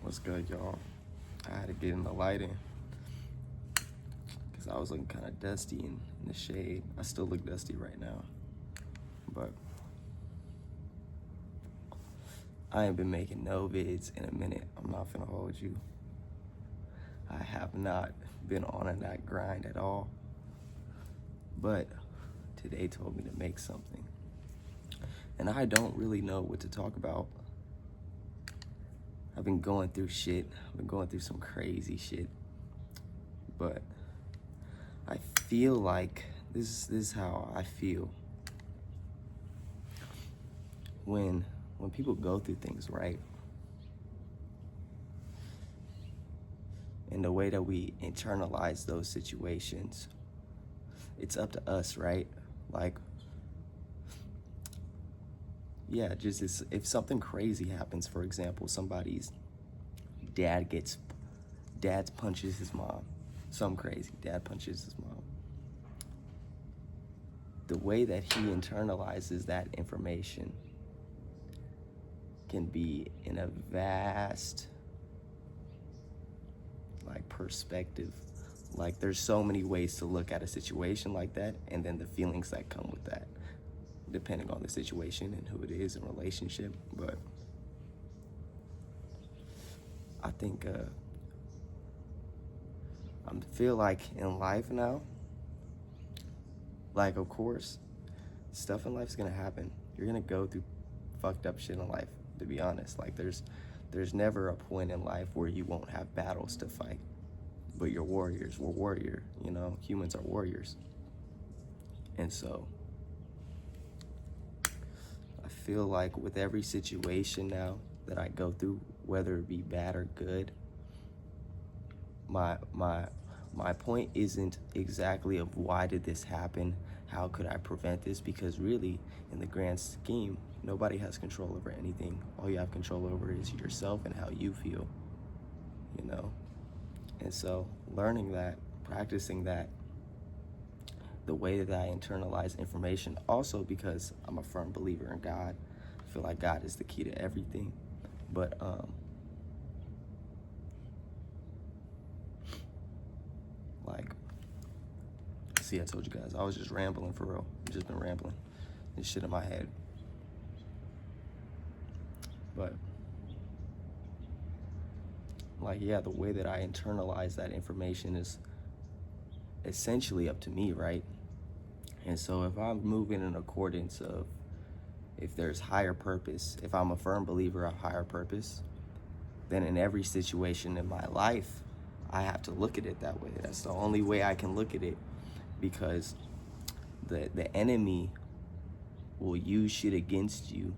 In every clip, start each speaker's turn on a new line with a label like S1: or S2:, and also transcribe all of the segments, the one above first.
S1: What's good, y'all? I had to get in the lighting because I was looking kind of dusty in the shade. I still look dusty right now, but I ain't been making no vids in a minute. I'm not finna hold you. I have not been on that grind at all, but today told me to make something. And I don't really know what to talk about. I've been going through shit. I've been going through some crazy shit. But I feel like this is how I feel. When people go through things, right? And the way that we internalize those situations, it's up to us, right? Like, yeah, just if something crazy happens, for example, somebody's dad punches his mom, something crazy, dad punches his mom. The way that he internalizes that information can be in a vast, perspective. Like, there's so many ways to look at a situation like that, and then the feelings that come with that, depending on the situation and who it is in relationship. But I think I feel like in life now, like, of course, stuff in life's gonna happen. You're gonna go through fucked up shit in life, to be honest. Like, there's never a point in life where you won't have battles to fight. But you're warriors. We're warrior, humans are warriors. And so I feel like with every situation now that I go through, whether it be bad or good, my point isn't exactly of why did this happen, how could I prevent this, because really, in the grand scheme, nobody has control over anything. All you have control over is yourself and how you feel, And so learning that, practicing that, the way that I internalize information, also because I'm a firm believer in God. I feel like God is the key to everything. But see, I told you guys, I was just rambling for real. I've just been rambling. This shit in my head. But the way that I internalize that information is essentially up to me, right? And so if I'm moving in accordance of, if there's higher purpose, if I'm a firm believer of higher purpose, then in every situation in my life, I have to look at it that way. That's the only way I can look at it, because the enemy will use shit against you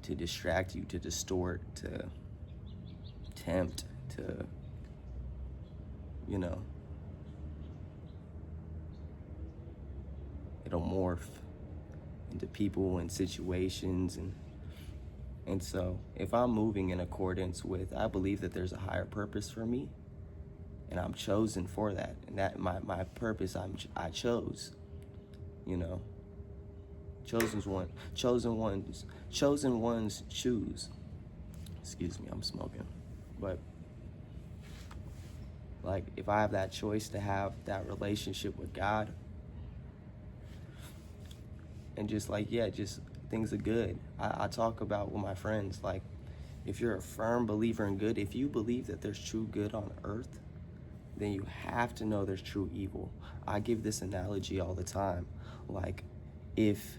S1: to distract you, to distort, to tempt, to, it'll morph into people and situations. And so if I'm moving in accordance with, I believe that there's a higher purpose for me, and I'm chosen for that. And that my purpose, I chose, chosen ones choose. Excuse me, I'm smoking. But if I have that choice to have that relationship with God, and just things are good. I talk about with my friends, if you're a firm believer in good, if you believe that there's true good on earth, then you have to know there's true evil. I give this analogy all the time. If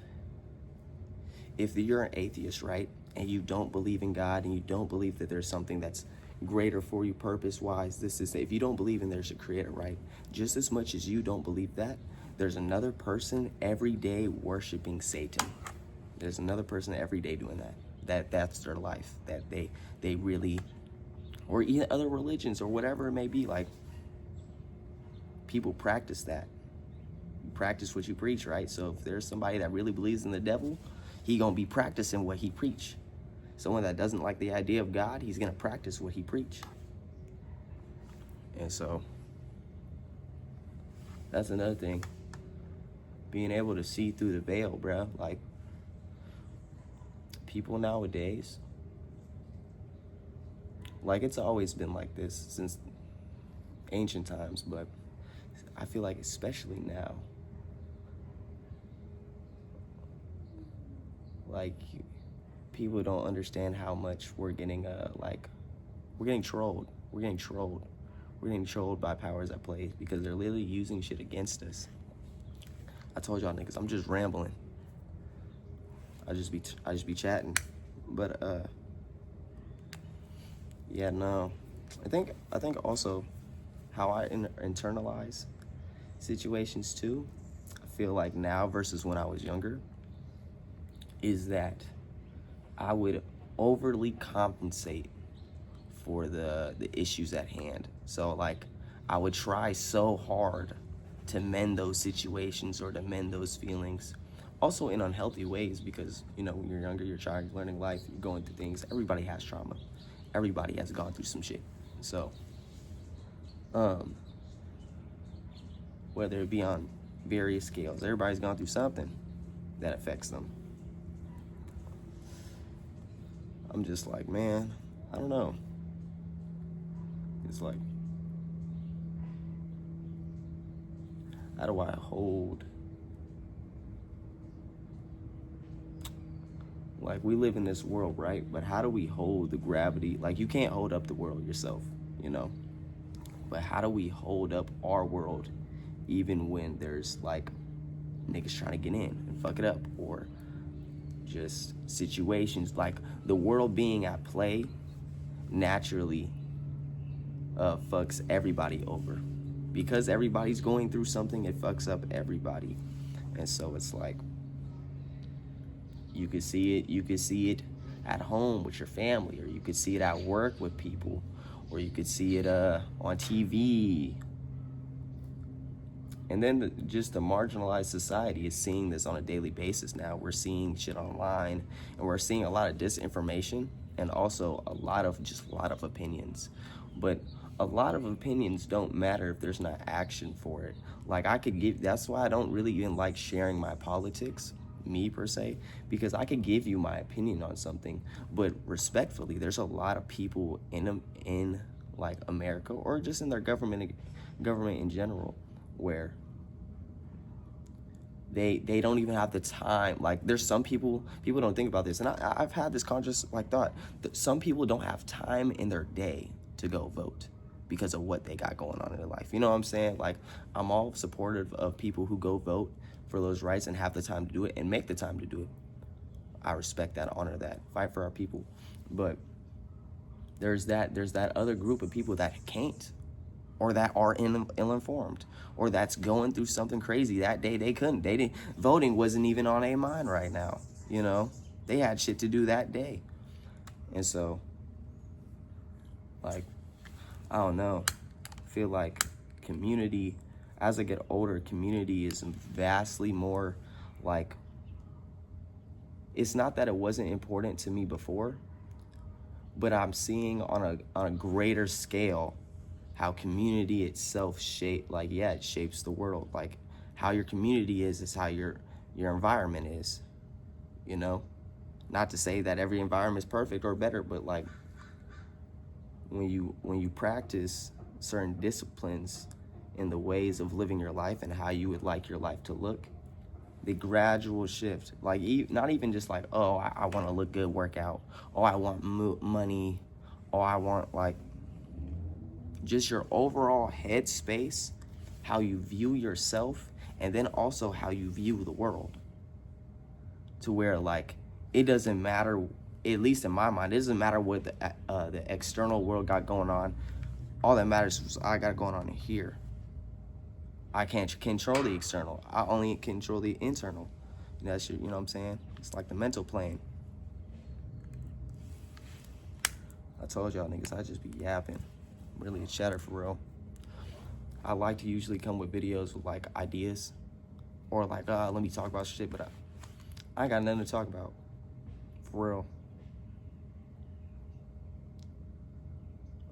S1: you're an atheist, right, and you don't believe in God, and you don't believe that there's something that's greater for you purpose-wise, if you don't believe in there's a creator, right, just as much as you don't believe that, there's another person every day worshiping Satan. There's another person every day doing that. That's their life. That they really, or even other religions or whatever it may be, people practice that. You practice what you preach, right? So if there's somebody that really believes in the devil, he gonna be practicing what he preach. Someone that doesn't like the idea of God, he's gonna practice what he preach. And so that's another thing. Being able to see through the veil, bro. People nowadays, Like, it's always been like this since ancient times, but I feel like especially now, like, people don't understand how much we're getting we're getting trolled. We're getting trolled. We're getting trolled by powers that play because they're literally using shit against us. I told y'all niggas, I'm just rambling. I just be chatting. But yeah, no. I think also how I internalize situations too. I feel like now versus when I was younger is that I would overly compensate for the issues at hand. So like I would try so hard to mend those situations or to mend those feelings, also in unhealthy ways, because you know when you're younger, you're trying, learning life, you're going through things. Everybody has trauma. Everybody has gone through some shit. So whether it be on various scales, everybody's gone through something that affects them. I'm just like, man, I don't know. It's like, how do I hold, like, we live in this world, right? But how do we hold the gravity? Like, you can't hold up the world yourself, you know? But how do we hold up our world even when there's like niggas trying to get in and fuck it up, or just situations like the world being at play naturally fucks everybody over, because everybody's going through something. It fucks up everybody. And so it's like, you could see it at home with your family, or you could see it at work with people, or you could see it on TV. And then just the marginalized society is seeing this on a daily basis now. We're seeing shit online, and we're seeing a lot of disinformation, and also a lot of opinions. But a lot of opinions don't matter if there's not action for it. Like, that's why I don't really even like sharing my politics, me per se, because I could give you my opinion on something, but respectfully, there's a lot of people in like America, or just in their government in general, where they don't even have the time. Like, there's some people don't think about this, and I've had this conscious like thought that some people don't have time in their day to go vote because of what they got going on in their life. You know what I'm saying? Like, I'm all supportive of people who go vote for those rights and have the time to do it and make the time to do it. I respect that, honor that, fight for our people. But there's that other group of people that can't, or that are ill-informed, or that's going through something crazy that day. They didn't, voting wasn't even on their mind right now, you know? They had shit to do that day. And so, like, I don't know, I feel like community, as I get older, community is vastly more like, it's not that it wasn't important to me before, but I'm seeing on a greater scale how community itself it shapes the world. Like, how your community is how your environment is, you know? Not to say that every environment is perfect or better, but like, when you practice certain disciplines in the ways of living your life and how you would like your life to look, the gradual shift, like, not even just like, oh, I want to look good, work out, oh, I want money, oh, I want, like, just your overall headspace, how you view yourself, and then also how you view the world. To where, like, it doesn't matter, at least in my mind, it doesn't matter what the external world got going on. All that matters is I got going on in here. I can't control the external. I only control the internal. And that's you know what I'm saying? It's like the mental plane. I told y'all niggas, I just be yapping. I'm really a chatter for real. I like to usually come with videos with like ideas, or like, let me talk about shit, but I ain't got nothing to talk about. For real.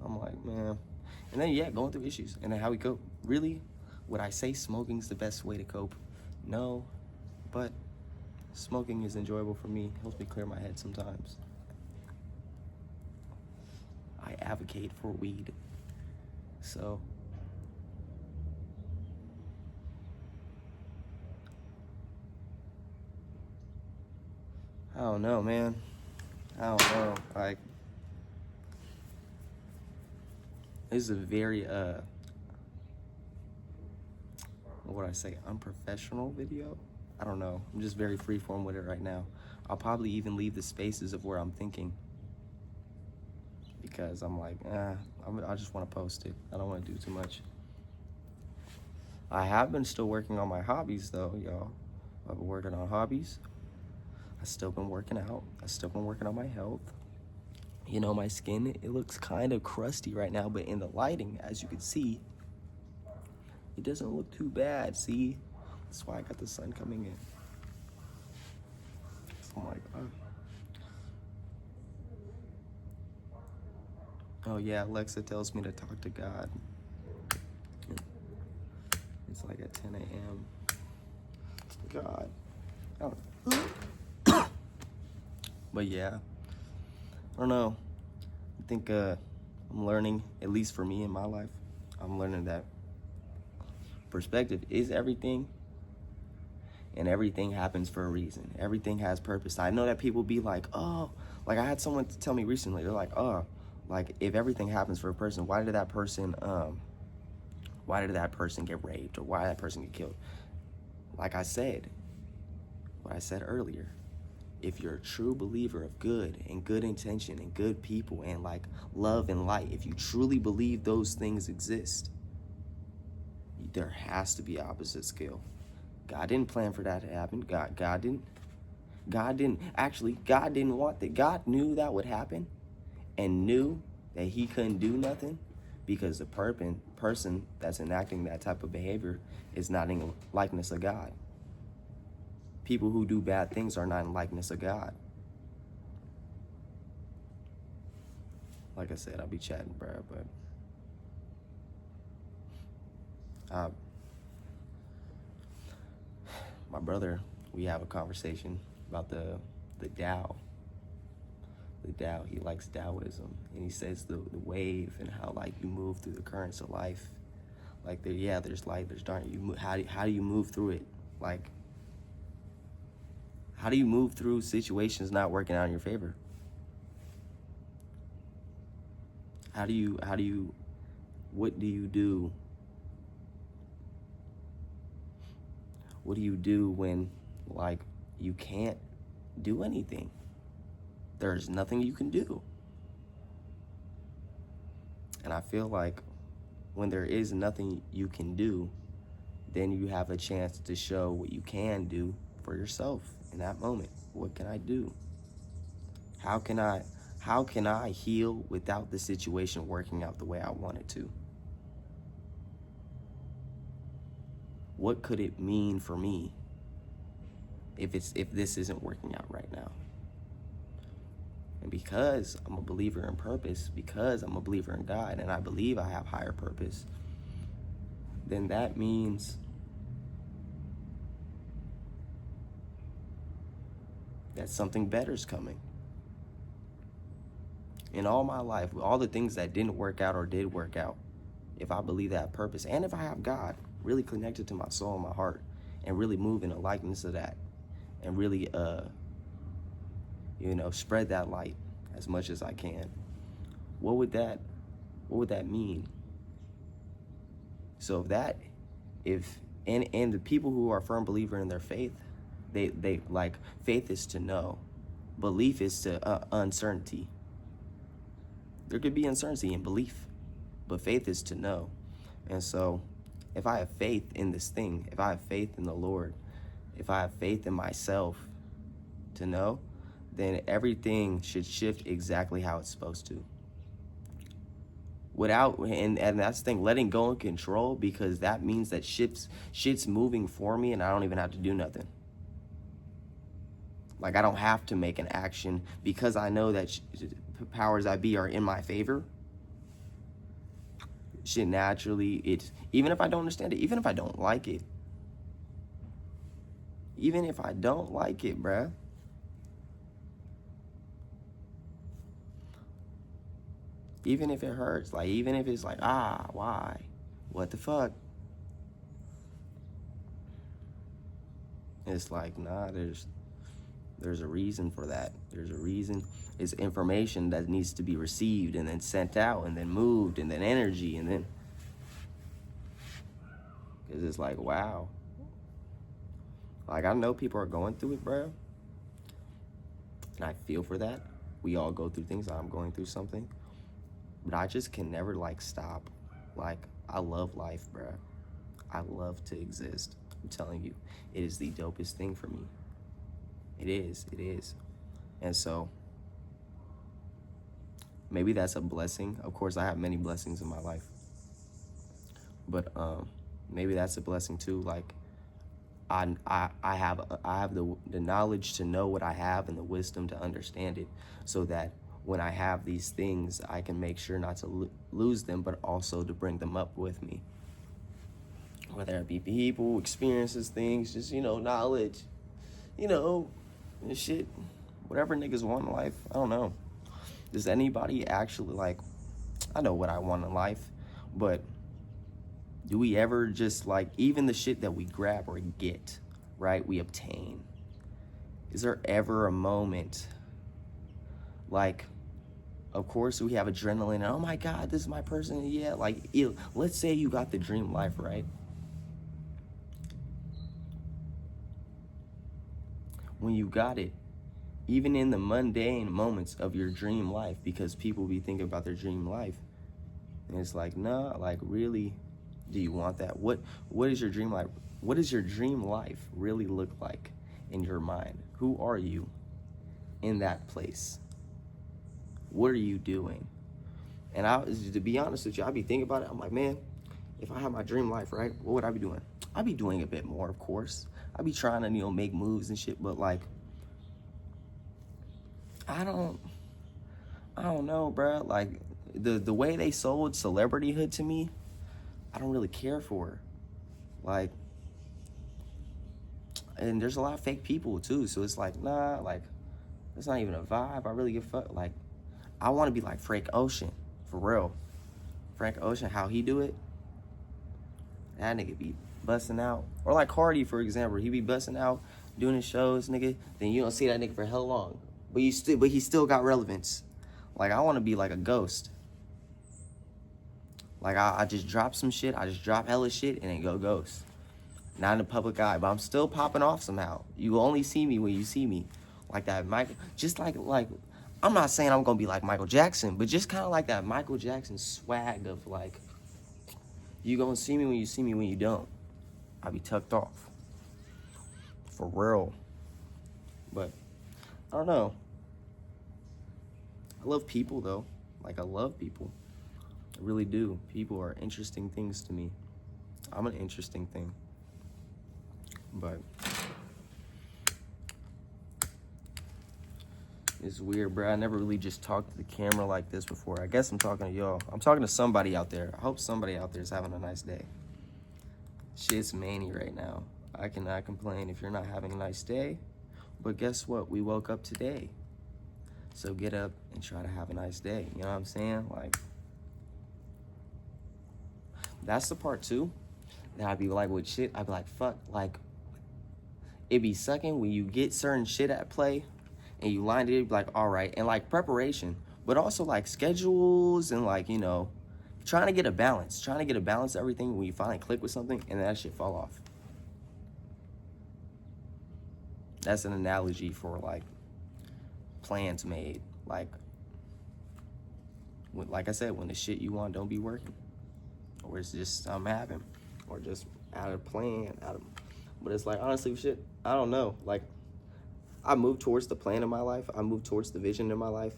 S1: I'm like, man. And then, yeah, going through issues. And then how we cope. Really, would I say smoking's the best way to cope? No. But smoking is enjoyable for me. Helps me clear my head sometimes. I advocate for weed. So I don't know, man. I don't know. Like, this is a very what would I say, unprofessional video. I don't know. I'm just very freeform with it right now. I'll probably even leave the spaces of where I'm thinking, because I'm like, I just want to post it. I don't want to do too much. I have been still working on my hobbies though, y'all. I've been working on hobbies. I've still been working out. I've still been working on my health. You know, my skin, it looks kind of crusty right now, but in the lighting, as you can see, it doesn't look too bad. See? That's why I got the sun coming in. Oh my God. Oh yeah, Alexa tells me to talk to God. It's like at 10 a.m. God. I don't. But yeah, I don't know. I think I'm learning, at least for me in my life, I'm learning that perspective is everything, and everything happens for a reason. Everything has purpose. I know that people be like, oh, like I had someone tell me recently, they're like, oh, like if everything happens for a person, why did that person get raped, or why did that person get killed? Like I said, what I said earlier, if you're a true believer of good and good intention and good people and like love and light, if you truly believe those things exist, there has to be opposite scale. God didn't plan for that to happen. God didn't want that. God knew that would happen and knew that he couldn't do nothing, because the person that's enacting that type of behavior is not in likeness of God. People who do bad things are not in likeness of God. Like I said, I'll be chatting, bro, but my brother, we have a conversation about the Tao. The Tao, he likes Taoism, and he says the wave and how like you move through the currents of life. Like there's light, there's dark. How do you move through it? Like, how do you move through situations not working out in your favor? What do you do? What do you do when like you can't do anything? There's nothing you can do. And I feel like when there is nothing you can do, then you have a chance to show what you can do for yourself in that moment. What can I do? How can I heal without the situation working out the way I want it to? What could it mean for me if this isn't working out right now? And because I'm a believer in purpose, because I'm a believer in God, and I believe I have higher purpose, then that means that something better's coming. In all my life, all the things that didn't work out or did work out, if I believe that purpose, and if I have God really connected to my soul and my heart, and really move in a likeness of that, and really spread that light as much as I can, what would that mean? So and the people who are firm believer in their faith, they like, faith is to know, belief is to uncertainty. There could be uncertainty in belief, but faith is to know. And so if I have faith in this thing, if I have faith in the Lord, if I have faith in myself to know, then everything should shift exactly how it's supposed to. And that's the thing, letting go and control, because that means that shit's moving for me and I don't even have to do nothing. Like, I don't have to make an action, because I know that powers that be are in my favor. Shit naturally, even if I don't understand it, even if I don't like it, bruh, Even if it hurts, like, even if it's like, why? What the fuck? It's like, nah, there's a reason for that. There's a reason. It's information that needs to be received and then sent out and then moved and then energy and then, because it's like, wow. Like, I know people are going through it, bro. And I feel for that. We all go through things. I'm going through something. But I just can never, like, stop. Like, I love life, bro. I love to exist. I'm telling you, it is the dopest thing for me. It is. It is. And so, maybe that's a blessing. Of course, I have many blessings in my life. But maybe that's a blessing, too. Like, I have the knowledge to know what I have and the wisdom to understand it, so that when I have these things, I can make sure not to lose them, but also to bring them up with me. Whether it be people, experiences, things, just, knowledge, and shit, whatever niggas want in life. I don't know. Does anybody actually, like, I know what I want in life, but do we ever just, like, even the shit that we grab or get, right, we obtain, is there ever a moment, like, of course we have adrenaline, and, oh my God, this is my person, yeah, like, let's say you got the dream life, right? When you got it, even in the mundane moments of your dream life, because people be thinking about their dream life, and it's like, nah, like, really, do you want that? What is your dream life? What does your dream life really look like in your mind? Who are you in that place? What are you doing? And to be honest with you, I be thinking about it. I'm like, man, if I had my dream life, right, what would I be doing? I'd be doing a bit more, of course. I'd be trying to, make moves and shit, but, like, I don't know, bro. Like, the way they sold celebrityhood to me, I don't really care for. Like, and there's a lot of fake people too, so it's like, nah, like, it's not even a vibe. I really give a fuck. Like, I want to be like Frank Ocean, for real. Frank Ocean, how he do it, that nigga be busting out. Or like Cardi, for example, he be busting out, doing his shows, nigga. Then you don't see that nigga for hell long, but he still got relevance. Like, I want to be like a ghost. Like, I just drop some shit, I just drop hella shit, and then go ghost. Not in the public eye, but I'm still popping off somehow. You only see me when you see me. Like that Michael, just like, I'm not saying I'm gonna be like Michael Jackson, but just kind of like that Michael Jackson swag of, like, you gonna see me when you see me, when you don't. I be tucked off. For real. But, I don't know. I love people, though. Like, I love people. I really do. People are interesting things to me. I'm an interesting thing. But it's weird, bro. I never really just talked to the camera like this before. I guess I'm talking to y'all. I'm talking to somebody out there. I hope somebody out there is having a nice day. Shit's manny right now. I cannot complain if you're not having a nice day. But guess what? We woke up today. So get up and try to have a nice day. You know what I'm saying? Like, that's the part too that I'd be like, with shit, I'd be like, fuck, like, it be sucking when you get certain shit at play and you lined it, be like, all right, and like preparation, but also like schedules and like, trying to get a balance to everything when you finally click with something and that shit fall off. That's an analogy for like plans made. Like I said, when the shit you want don't be working, or it's just something happen, or just out of plan, but it's like, honestly, shit, I don't know. Like, I move towards the plan in my life. I move towards the vision in my life.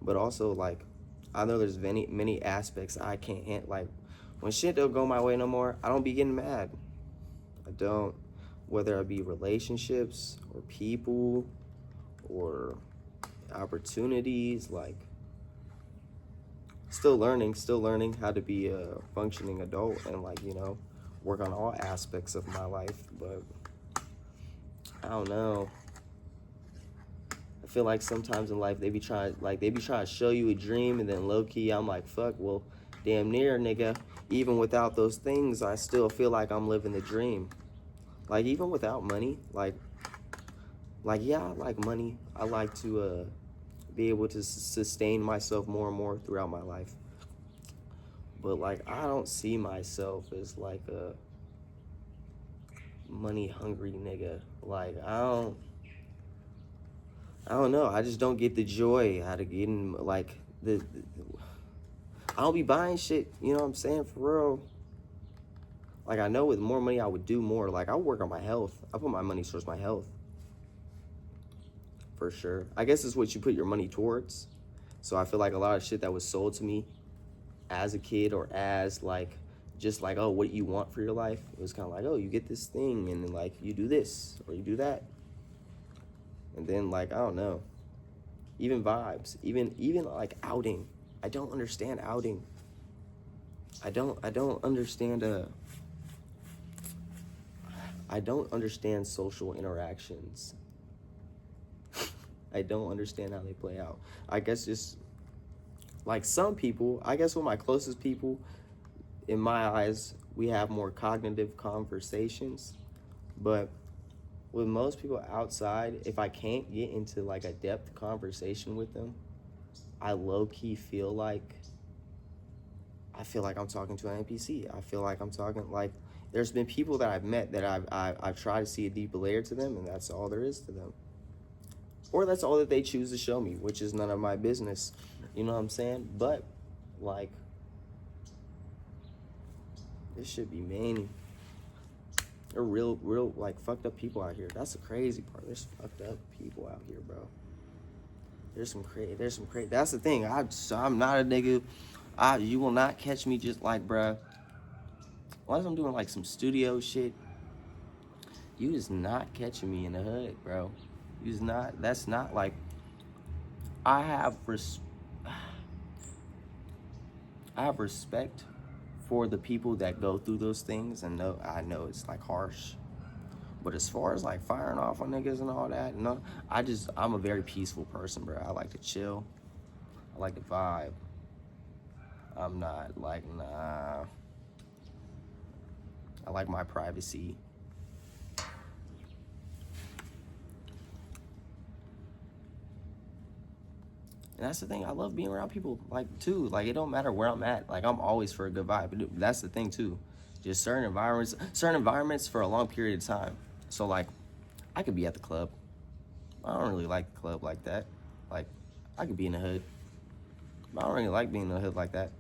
S1: But also, like, I know there's many aspects I can't handle. Like, when shit don't go my way no more, I don't be getting mad. I don't. Whether it be relationships or people or opportunities, like, still learning how to be a functioning adult and, like, work on all aspects of my life. But I don't know. feel like sometimes in life they be trying to show you a dream, and then low key I'm like, fuck, well, damn near, nigga, even without those things, I still feel like I'm living the dream. Like, even without money, like yeah, I like money. I like to be able to sustain myself more and more throughout my life. But like, I don't see myself as like a money hungry nigga. Like, I don't know. I just don't get the joy out of getting like I don't be buying shit, you know what I'm saying, for real. Like, I know with more money I would do more. Like, I work on my health. I put my money towards my health. For sure. I guess it's what you put your money towards. So I feel like a lot of shit that was sold to me as a kid, or as like, just like, oh, what you want for your life, it was kind of like, oh, you get this thing, and then like you do this or you do that, and then like, I don't know, even vibes, even like outing. I don't understand outing. I don't understand I don't understand social interactions. I don't understand how they play out. I guess just like some people, I guess with my closest people, in my eyes, we have more cognitive conversations. But with most people outside, if I can't get into like a depth conversation with them, I low-key feel like I'm talking to an NPC. I feel like I'm talking like, there's been people that I've met that I've tried to see a deeper layer to them, and that's all there is to them. Or that's all that they choose to show me, which is none of my business. You know what I'm saying? But like, this should be mean. There are real like fucked up people out here. That's the crazy part. There's fucked up people out here, bro. There's some crazy. That's the thing. I'm not a nigga. You will not catch me just like, bruh. Unless I'm doing like some studio shit, you is not catching me in the hood, bro. You is not. That's not like. I have respect for the people that go through those things, and I know it's like harsh. But as far as like firing off on niggas and all that, no, I'm a very peaceful person, bro. I like to chill. I like to vibe. I'm not like, nah. I like my privacy. And that's the thing. I love being around people, like, too. Like, it don't matter where I'm at. Like, I'm always for a good vibe. That's the thing, too. Just certain environments for a long period of time. So, like, I could be at the club. I don't really like the club like that. Like, I could be in the hood. I don't really like being in the hood like that.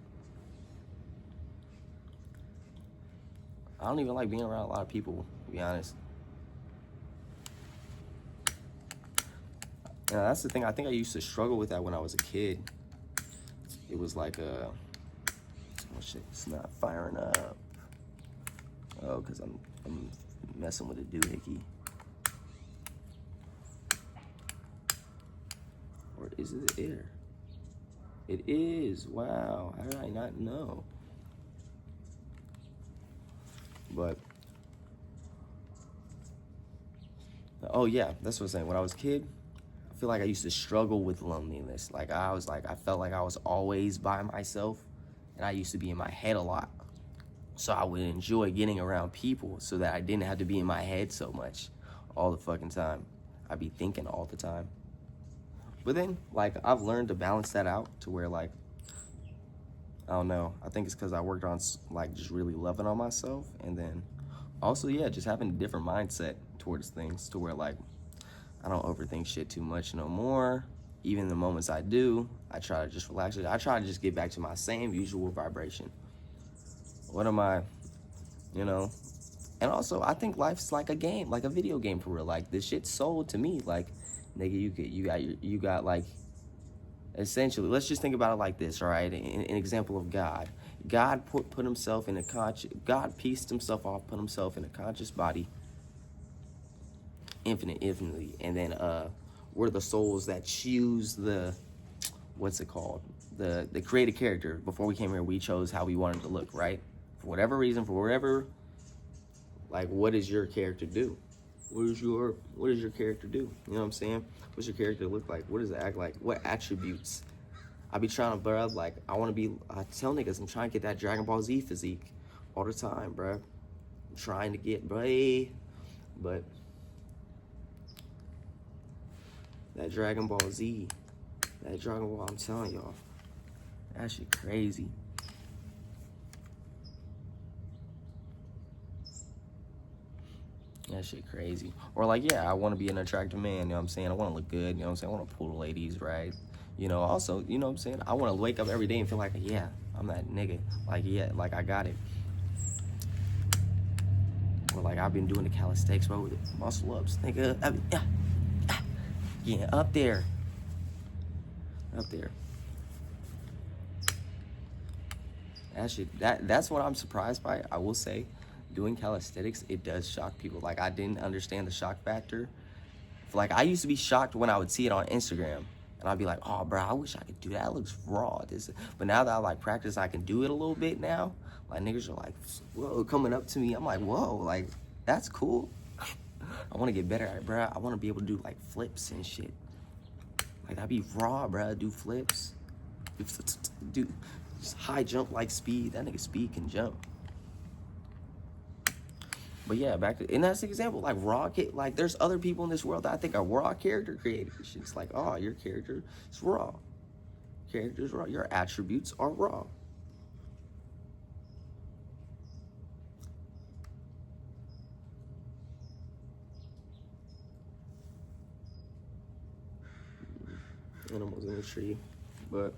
S1: I don't even like being around a lot of people, to be honest. Yeah, that's the thing. I think I used to struggle with that when I was a kid. It was like, oh shit, it's not firing up. Oh, because I'm messing with a doohickey. Or is it the air? It is. Wow. How did I not know? But, oh yeah, that's what I'm saying. When I was a kid, I feel like I used to struggle with loneliness. Like, I felt like I was always by myself, and I used to be in my head a lot. So I would enjoy getting around people so that I didn't have to be in my head so much all the fucking time. I'd be thinking all the time. But then, like, I've learned to balance that out to where, like, I don't know. I think it's because I worked on, like, just really loving on myself. And then also, yeah, just having a different mindset towards things to where, like, I don't overthink shit too much no more. Even the moments I do, I try to just relax it. I try to just get back to my same usual vibration. What am I, you know? And also, I think life's like a game, like a video game for real. Like, this shit's sold to me. Like, nigga, you got like, essentially, let's just think about it like this, all right? An example of God. God put himself in God pieced himself off, put himself in a conscious body, infinitely. And then we're the souls that choose what's it called? The created character. Before we came here, we chose how we wanted to look, right? For whatever reason, like, what does your character do? What does your character do? You know what I'm saying? What's your character look like? What does it act like? What attributes? I be trying to, bro, like, I tell niggas I'm trying to get that Dragon Ball Z physique all the time, bro. I'm trying to get, bro. But that Dragon Ball Z, that Dragon Ball, I'm telling y'all, that shit crazy. That shit crazy. Or like, yeah, I want to be an attractive man, you know what I'm saying? I want to look good, you know what I'm saying? I want to pull the ladies, right? You know, also, you know what I'm saying? I want to wake up every day and feel like, yeah, I'm that nigga. Like, yeah, like I got it. Or like I've been doing the calisthenics, bro, with the muscle ups, nigga. Yeah, up there. Up there. That's what I'm surprised by. I will say, doing calisthenics, it does shock people. Like, I didn't understand the shock factor. Like, I used to be shocked when I would see it on Instagram, and I'd be like, oh, bro, I wish I could do that. That looks raw. But now that I, like, practice, I can do it a little bit now. Like, niggas are like, whoa, coming up to me. I'm like, whoa, like, that's cool. I want to get better at it, bro. I want to be able to do, like, flips and shit. Like, that'd be raw, bro. Do flips. Do just high jump like Speed. That nigga Speed can jump. But yeah, back to, and that's the example. Like raw, like there's other people in this world that I think are raw character creators. It's like, oh, your character is raw. Character's raw. Your attributes are raw. Animals in the tree, but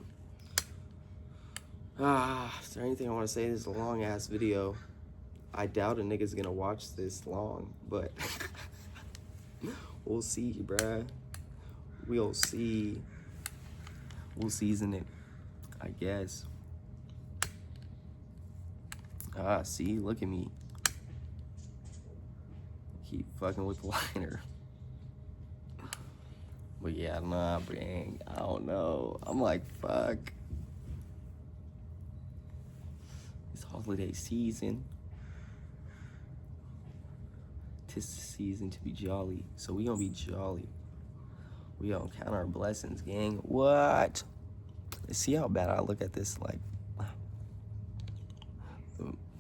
S1: is there anything I want to say? This is a long ass video. I doubt a nigga's gonna watch this long, but we'll see, bruh. We'll see. We'll season it, I guess. See, look at me. Keep fucking with the liner. But yeah, nah, bang. I don't know. I'm like, fuck. It's holiday season. 'Tis the season to be jolly. So we gonna be jolly. We gonna count our blessings, gang. What? See how bad I look at this, like,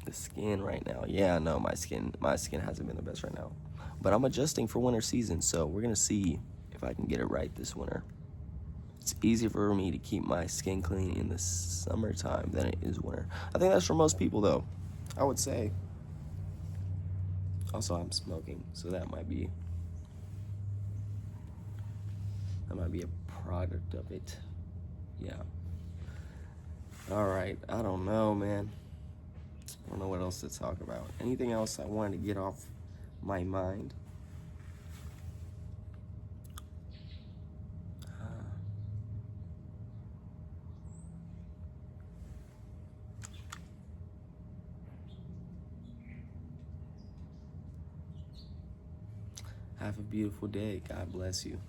S1: the skin right now. Yeah, no, my skin hasn't been the best right now. But I'm adjusting for winter season, so we're gonna see if I can get it right this winter. It's easier for me to keep my skin clean in the summertime than it is winter. I think that's for most people, though, I would say. Also, I'm smoking, so that might be a product of it. Yeah. All right. I don't know, man. I don't know what else to talk about. Anything else I wanted to get off my mind? Have a beautiful day. God bless you.